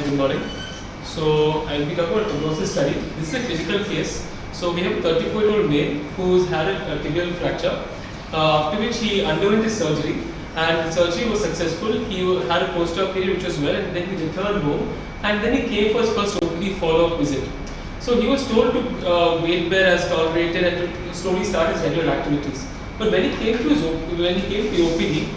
Good morning. So I'll be talking about prognosis study. This is a critical case. So we have a 34-year-old male who's had a tibial fracture, after which he underwent his surgery, and the surgery was successful. He had a post-op period which was well, and then he returned home, and then he came for his first OPD follow-up visit. So he was told to weight bear as tolerated and to slowly start his regular activities. But when he came to the OPD,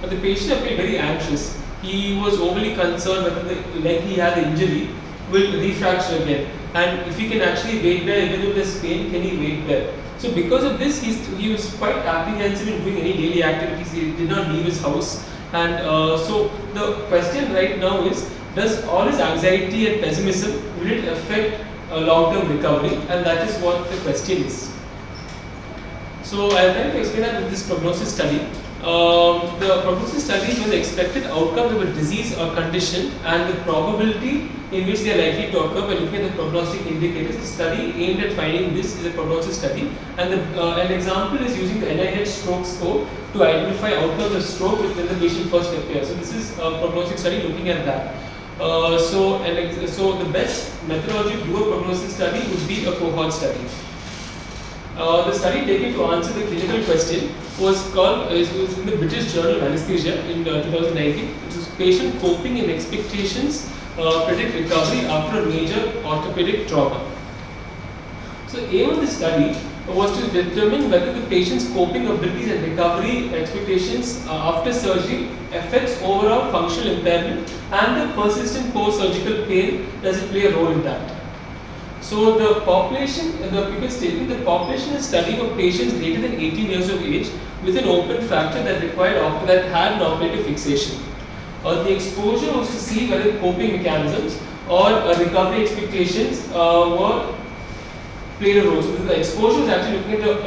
the patient appeared very anxious. He was overly concerned whether the leg he had the injury will refracture again, and if he can actually weight bear even if there's pain, can he weight bear? So because of this, he was quite apprehensive in doing any daily activities. He did not leave his house, and so the question right now is: does all his anxiety and pessimism will it affect long-term recovery? And that is what the question is. So I am trying to explain that with this prognosis study. The prognosis study is the expected outcome of a disease or condition and the probability in which they are likely to occur by looking at the prognostic indicators. The study aimed at finding this is a prognosis study, and an example is using the NIH stroke score to identify outcomes of stroke when the patient first appears. So this is a prognostic study looking at that. So the best methodology to do a prognosis study would be a cohort study. The study taken to answer the clinical question was in the British Journal of Anesthesia in 2019. It was patient coping and expectations predict recovery after a major orthopedic trauma. So aim of the study was to determine whether the patient's coping abilities and recovery expectations after surgery affects overall functional impairment, and the persistent post-surgical pain, does it play a role in that. So the population, the people statement, the population is studying of patients greater than 18 years of age with an open fracture that had an operative fixation. The exposure was to see whether coping mechanisms or recovery expectations were played a role. So the exposure was actually looking at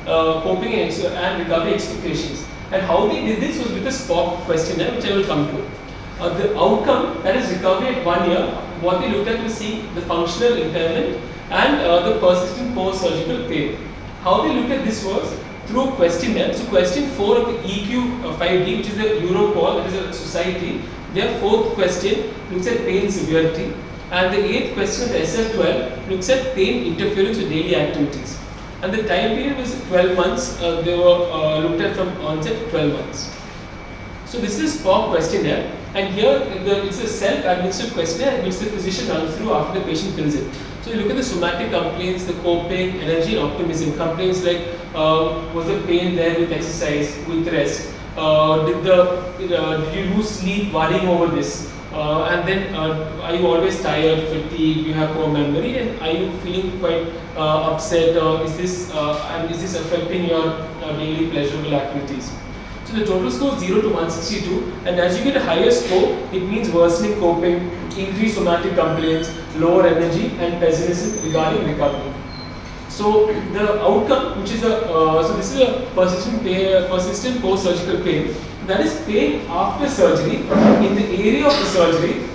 the coping and recovery expectations. And how they did this was with a SPOC questionnaire, which I will come to. The outcome, that is recovery at 1 year, what they looked at was seeing the functional impairment and the persistent post-surgical pain. How they looked at this was through questionnaire. So question 4 of the EQ5D, which is the Europol, that is a society, their fourth question looks at pain severity, and the 8th question of the SF12 looks at pain interference with daily activities. And the time period was 12 months, they were looked at from onset to 12 months. So this is SPOC questionnaire, and here it's a self-administered questionnaire which the physician runs through after the patient fills it. So you look at the somatic complaints, the coping, energy and optimism. Complaints like was the pain there with exercise, with rest? Did you lose sleep worrying over this? And then are you always tired, fatigued, you have poor memory, and are you feeling quite upset? Is this affecting your daily pleasurable activities? So the total score is 0 to 162, and as you get a higher score, it means worsening coping, increased somatic complaints, lower energy, and pessimism regarding recovery. So the outcome, which is this is a persistent post-surgical pain. That is pain after surgery in the area of the surgery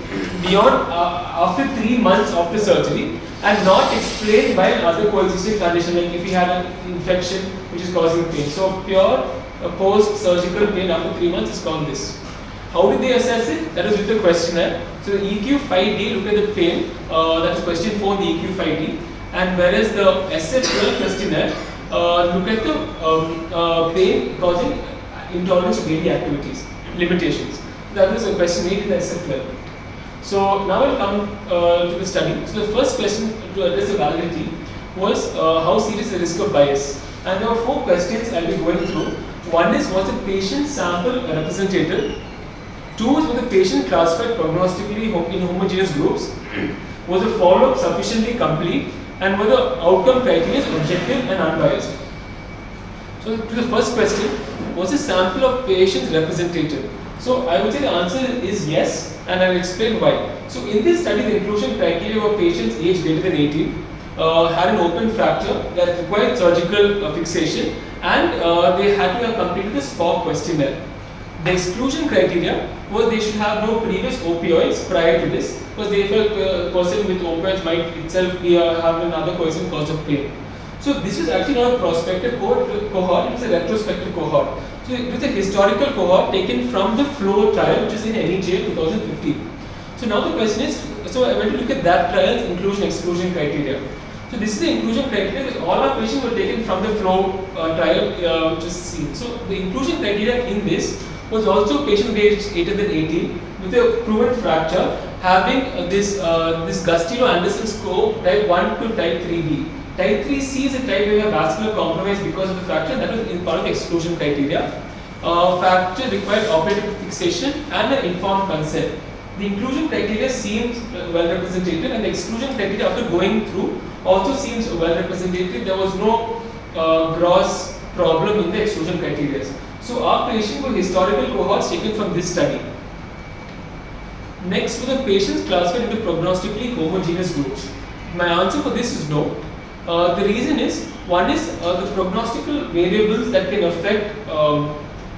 beyond after 3 months of the surgery, and not explained by another coexisting condition, like if he had an infection which is causing pain. So pure post-surgical pain after 3 months is called this. How did they assess it? That is with the questionnaire. So the EQ5D looked at the pain, that is question 4 in the EQ5D, and whereas the SF12 questionnaire looked at the pain causing intolerance to daily activities, limitations. That was a question 8 in the SF12. So now we'll come to the study. So the first question to address the validity was how serious is the risk of bias? And there were 4 questions I'll be going through. One is, was the patient sample representative? 2 is, was the patient classified prognostically in homogeneous groups? Was the follow-up sufficiently complete? And were the outcome criteria objective and unbiased? So to the first question, was the sample of patients representative? So I would say the answer is yes, and I'll explain why. So in this study, the inclusion criteria were patients aged greater than 18, had an open fracture that required surgical fixation, and they had to have completed the SPOC questionnaire. The exclusion criteria was they should have no previous opioids prior to this, because they felt a person with opioids might itself be have another coercive cause of pain. So this is actually not a prospective cohort, it is a retrospective cohort. So it was a historical cohort taken from the Vellore trial, which is in NEJ 2015. So So now the question is, so I went to look at that trial's inclusion-exclusion criteria. So this is the inclusion criteria because all our patients were taken from the flow trial which is seen. So the inclusion criteria in this was also patient aged greater than 18 with a proven fracture having this Gustilo-Anderson score type 1 to type 3B. Type 3C is a type where you have vascular compromise because of the fracture. That was in part of the exclusion criteria. Fracture required operative fixation and an informed consent. The inclusion criteria seems well representative, and the exclusion criteria after going through also seems well representative. There was no gross problem in the exclusion criteria. So our patient were historical cohorts taken from this study. Next, were the patients classified into prognostically homogeneous groups? My answer for this is no. The reason is, one is the prognostical variables that can affect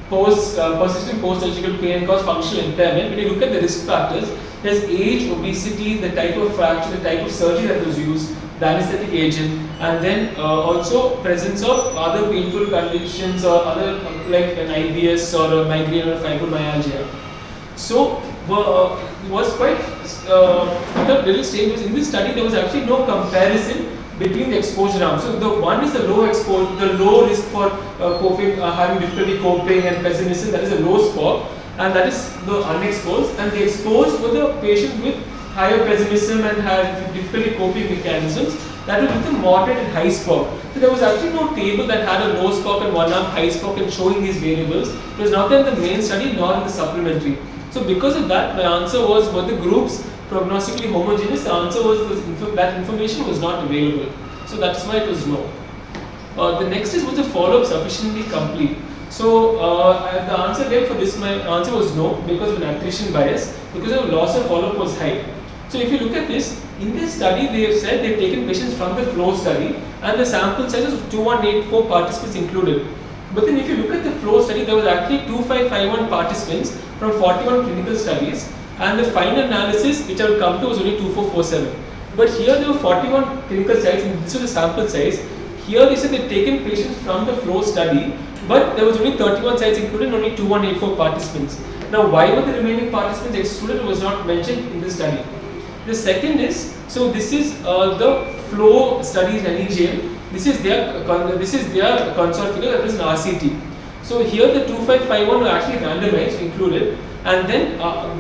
persistent post-surgical pain and cause functional impairment. When you look at the risk factors, there's age, obesity, the type of fracture, the type of surgery that was used, the anesthetic agent, and then also presence of other painful conditions or other like an IBS or a migraine or fibromyalgia. So was quite the little stage was in this study there was actually no comparison between the exposure arms. So the one is the low risk for coping, having difficulty coping and pessimism, that is a low score, and that is the unexposed, and the exposed were the patient with higher pessimism and had difficulty coping mechanisms, that was with a moderate and high score. So there was actually no table that had a low score and one arm high score and showing these variables. It was not in the main study nor in the supplementary. So because of that, my answer was, were the groups prognostically homogeneous? The answer was that information was not available. So that's why it was no. The next is, was the follow-up sufficiently complete? So the answer again for this, my answer was no, because of an attrition bias, because the loss of follow-up was high. So if you look at this, in this study they have said they have taken patients from the flow study and the sample sizes of 2184 participants included. But then if you look at the flow study, there was actually 2551 participants from 41 clinical studies, and the final analysis which I will come to was only 2447. But here there were 41 clinical sites and this was the sample size. Here they said they had taken patients from the flow study, but there was only 31 sites included and only 2184 participants. Now why were the remaining participants excluded was not mentioned in this study. The second is, so this is the flow studies NEJM. This is their consort figure, that is an RCT. So here the 2551 were actually randomized, included, and then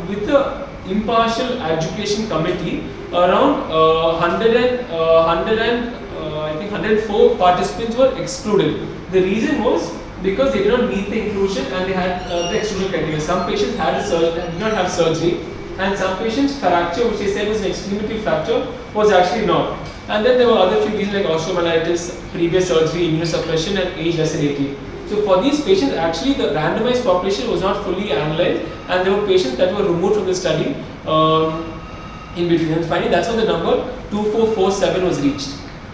with the impartial education committee, around 104 participants were excluded. The reason was because they did not meet the inclusion and they had the exclusion criteria. Some patients did not have surgery, and some patients' fracture, which they said was an extremity fracture, was actually not. And then there were other few reasons like osteomyelitis, previous surgery, immunosuppression, and age less than 18. So for these patients, actually the randomized population was not fully analyzed, and there were patients that were removed from the study in between. And finally, that's how the number 2447 was reached.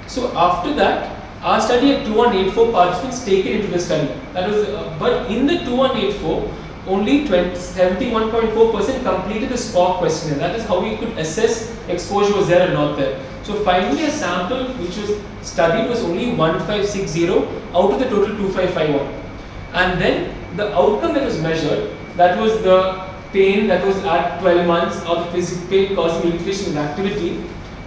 So after that, our study had 2184 participants taken into the study. That was, but in the 2184, only 71.4% completed the SPOC questionnaire. That is how we could assess exposure was there or not there. So finally, a sample which was studied was only 1560 out of the total 2551. And then the outcome that was measured, that was the pain that was at 12 months or the physical pain causing limitation in activity,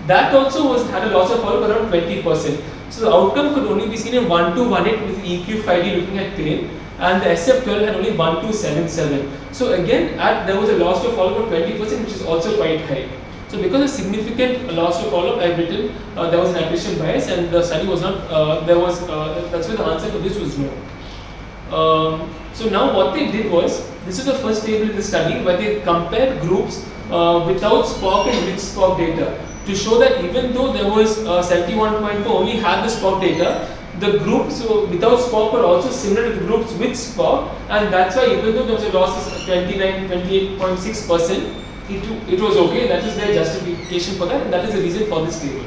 that also had a loss of follow-up around 20%. So the outcome could only be seen in 1218 with EQ5D looking at pain, and the SF12 had only 1277. So again, there was a loss of follow-up of 20%, which is also quite high. So because of significant loss to follow-up, I have written there was an attrition bias and the study was not, that's why the answer for this was no. So now what they did was, this is the first table in the study where they compared groups without SPOC and with SPOC data to show that even though there was 71.4 only had the SPOC data, the groups without SPOC were also similar to the groups with SPOC, and that's why even though there was a loss of 28.6%, it was okay. That is their justification for that, and that is the reason for this table.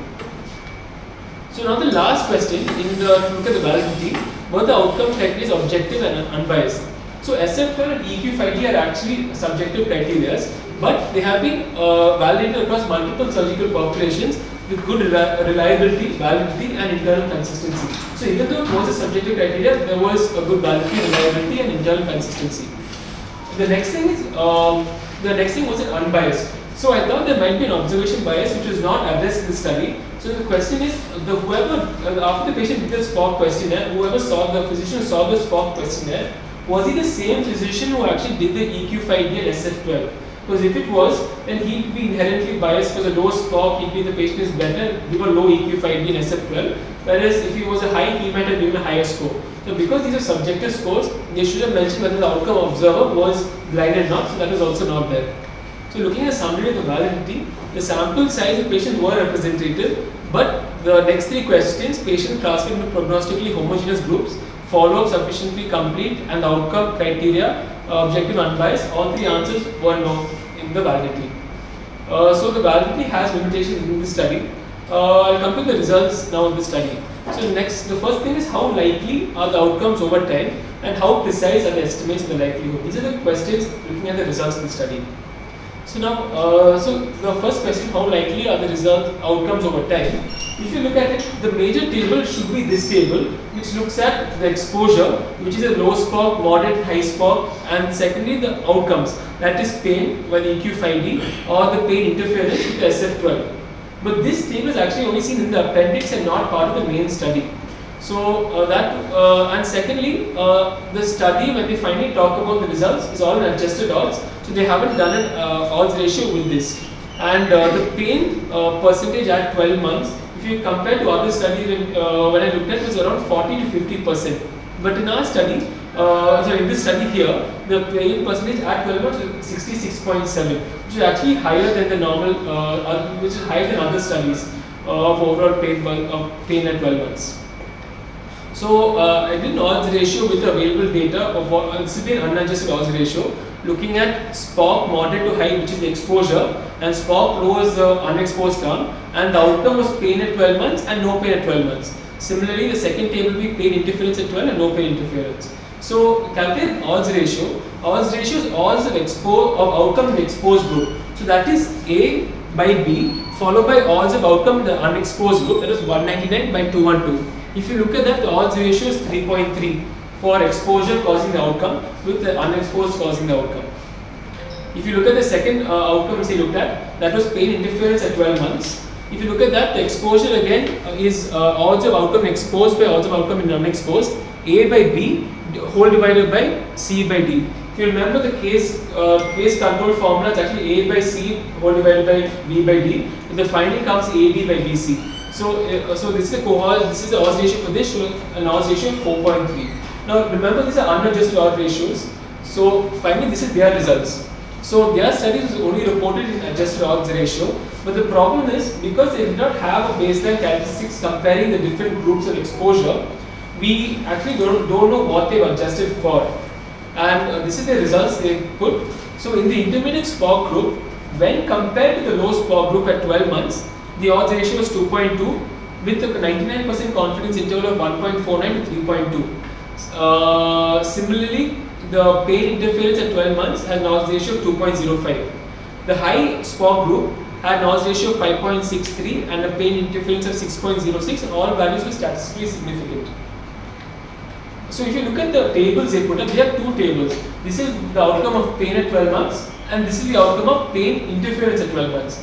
So now the last question in the look at the validity, were the outcome criteria objective and unbiased? So SF12 and EQ5D are actually subjective criteria, but they have been validated across multiple surgical populations with good reliability, validity, and internal consistency. So even though it was a subjective criteria, there was a good validity, reliability, and internal consistency. The next thing was an unbiased. So I thought there might be an observation bias which was not addressed in the study. So the question is, after the patient did the SPOC questionnaire, the physician who saw the SPOC questionnaire, was he the same physician who actually did the EQ5D and SF12? Because if it was, then he'd be inherently biased because a low SPOC, he'd be the patient is better, give a low EQ5D and SF12. Whereas if he was a high, he might have given a higher score. So because these are subjective scores, they should have mentioned whether the outcome observer was blind or not, so that was also not there. So looking at a summary of the validity, the sample size of patients were representative, but the next three questions, patient classified into prognostically homogeneous groups, follow-up sufficiently complete, and the outcome criteria, objective unbiased, all three answers were no in the validity. So the validity has limitations in the study. I'll come to the results now of the study. So the first thing is how likely are the outcomes over time and how precise are the estimates of the likelihood. These are the questions looking at the results of the study. So now, so the first question, how likely are the outcomes over time? If you look at it, the major table should be this table, which looks at the exposure, which is a low SPOC, moderate, high SPOC, and secondly the outcomes, that is pain by the EQ5D or the pain interference with the SF12. But this table is actually only seen in the appendix and not part of the main study. So and secondly, the study, when they finally talk about the results, is all in adjusted odds. So they haven't done an odds ratio with this. And the pain percentage at 12 months, if you compare to other studies, when I looked at it, was around 40 to 50%. But in our study, in this study here, the pain percentage at 12 months is 66.7, which is actually higher than the normal, which is higher than other studies of overall pain at 12 months. So I did an odds ratio with the available data of what this is an unadjusted odds ratio, looking at SPOC moderate to high, which is the exposure, and SPOC low is the unexposed term, and the outcome was pain at 12 months and no pain at 12 months. Similarly, the second table will be pain interference at 12 and no pain interference. So calculate odds ratio. Odds ratio is odds of outcome in the exposed group. So that is A by B followed by odds of outcome in the unexposed group, that is 199 by 212. If you look at that, the odds ratio is 3.3 for exposure causing the outcome with the unexposed causing the outcome. If you look at the second outcome which they looked at, that was pain interference at 12 months. If you look at that, the exposure again is odds of outcome exposed by odds of outcome in unexposed, A by B whole divided by C by D. If you remember the case control formula, it's actually A by C whole divided by B by D. The final comes AB by BC. So this is the cohort. This is the odds ratio for this, showing an odds ratio of 4.3. Now remember, these are unadjusted odds ratios. So finally, this is their results. So their study was only reported in adjusted odds ratio. But the problem is, because they did not have a baseline characteristics comparing the different groups of exposure, we actually don't know what they've adjusted for. And this is the results they put. So in the intermediate SPOC group, when compared to the low SPOC group at 12 months, the odds ratio was 2.2 with a 99% confidence interval of 1.49 to 3.2. Similarly, the pain interference at 12 months had an odds ratio of 2.05. The high SPOC group had an odds ratio of 5.63 and a pain interference of 6.06, and all values were statistically significant. So if you look at the tables they put up, they have two tables. This is the outcome of pain at 12 months and this is the outcome of pain interference at 12 months.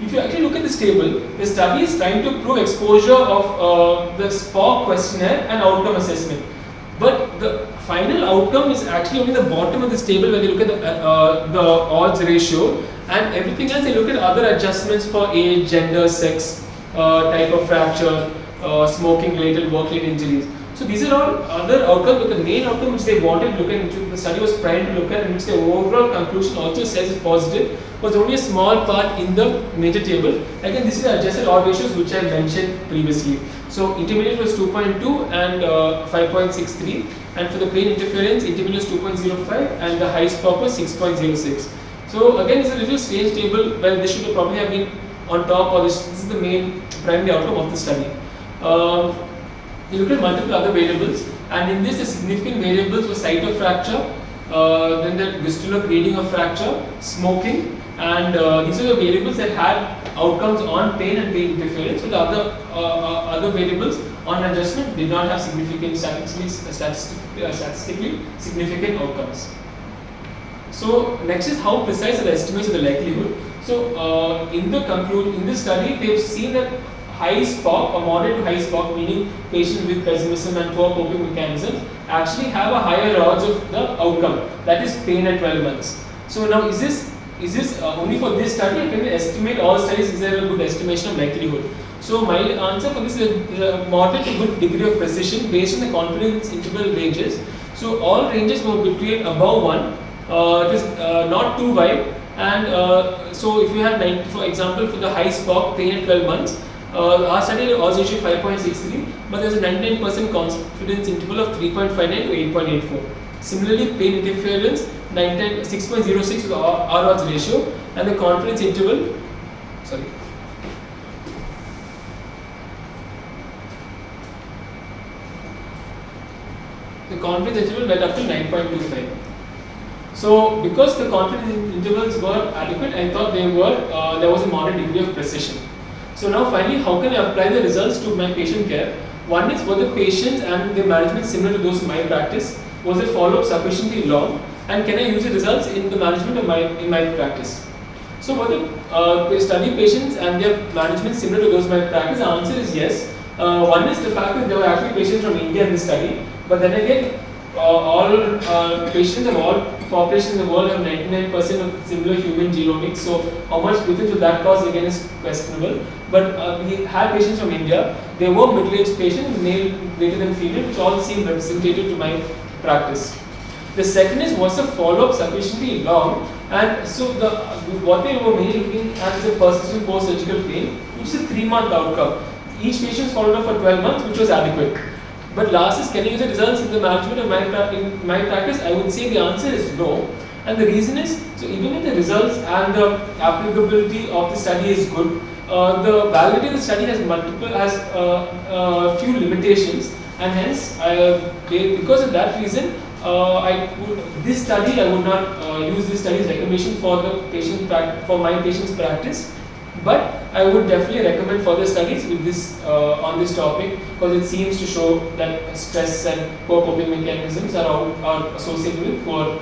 If you actually look at this table, the study is trying to prove exposure of the SPOC questionnaire and outcome assessment. But the final outcome is actually only the bottom of this table where they look at the odds ratio, and everything else they look at other adjustments for age, gender, sex, type of fracture, smoking related work-related injuries. So these are all other outcomes, but the main outcome which they wanted to look at, which the study was trying to look at, and which the overall conclusion also says is positive, was only a small part in the major table. Again, this is the adjusted odd ratios which I mentioned previously. So intermediate was 2.2 and 5.63, and for the pain interference, intermediate was 2.05 and the high SPOC was 6.06. So again, it's a little strange table where this should probably have been on top, or this is the main primary outcome of the study. You look at multiple other variables, and in this the significant variables were site of fracture, then the vestibular grading of fracture, smoking, and these are the variables that had outcomes on pain and pain interference. So the other variables on adjustment did not have significant statistically significant outcomes. So next is how precise are the estimates of the likelihood. In this study, they've seen that high SPOC or moderate to high SPOC, meaning patients with pessimism and poor coping mechanisms, actually have a higher odds of the outcome, that is pain at 12 months. So now, is this only for this study, or can we estimate all studies? Is there a good estimation of likelihood? So my answer for this is moderate to good degree of precision based on the confidence interval ranges. So all ranges were between above 1, it is not too wide, and so if you have 90, for example, for the high SPOC pain at 12 months, our study was issued 5.63, but there is a 99% confidence interval of 3.59 to 8.84. Similarly, pain interference 6.06 is R odds ratio, and the confidence interval, the confidence interval went up to 9.25. So, because the confidence intervals were adequate, I thought there was a moderate degree of precision. So now finally, how can I apply the results to my patient care? One is, were the patients and their management similar to those in my practice? Was the follow-up sufficiently long? And can I use the results in the management of in my practice? So were the study patients and their management similar to those in my practice? The answer is yes. One is the fact that there were actually patients from India in this study, but then again, all patients of all populations in the world have 99% of similar human genomics. So how much difference would that cause again is questionable. But we had patients from India. They were middle-aged patients, male greater than female, which all seem representative to my practice. The second is, was the follow-up sufficiently long? And so what they were mainly looking at is a persistent post-surgical pain, which is a 3-month outcome. Each patient is followed up for 12 months, which was adequate. But last is, can you use the results in the management of my practice? I would say the answer is no. And the reason is, so even if the results and the applicability of the study is good, the validity of the study has few limitations, and hence, because of that reason, this study I would not use this study's recommendation for my patient's practice. But I would definitely recommend further studies with this on this topic, because it seems to show that stress and poor coping mechanisms are associated with poor